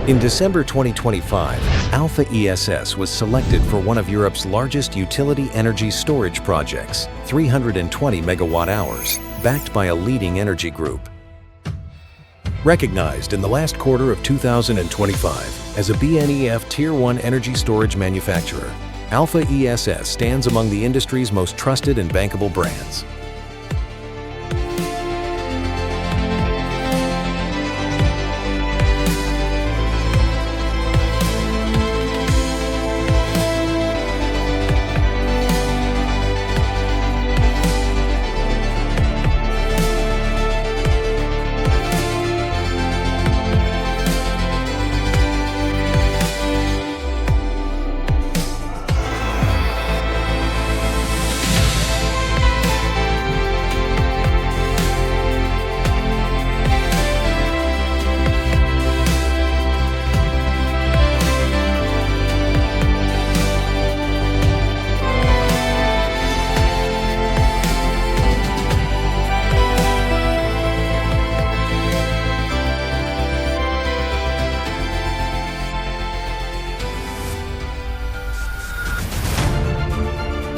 In December 2025, AlphaESS was selected for one of Europe's largest utility energy storage projects, 320 megawatt-hours, backed by a leading energy group. Recognized in the last quarter of 2025 as a BNEF Tier 1 energy storage manufacturer, AlphaESS stands among the industry's most trusted and bankable brands.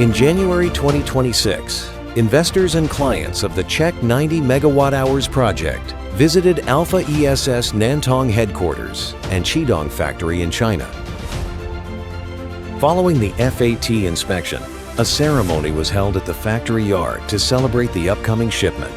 In January 2026, investors and clients of the Czech 90 megawatt-hours project visited AlphaESS Nantong headquarters and Qidong factory in China. Following the FAT inspection, a ceremony was held at the factory yard to celebrate the upcoming shipment.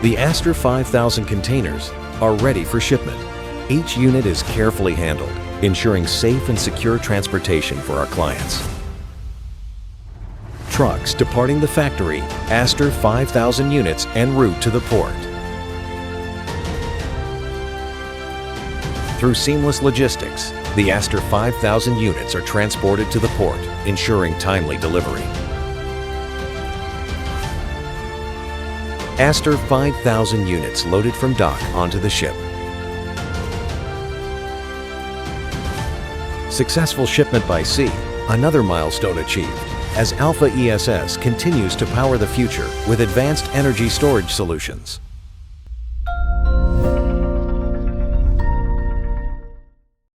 The Aster 5000 containers are ready for shipment. Each unit is carefully handled, ensuring safe and secure transportation for our clients. Trucks departing the factory, Aster 5000 units en route to the port. Through seamless logistics, the Aster 5000 units are transported to the port, ensuring timely delivery. Aster 5000 units loaded from dock onto the ship. Successful shipment by sea, another milestone achieved, as AlphaESS continues to power the future with advanced energy storage solutions.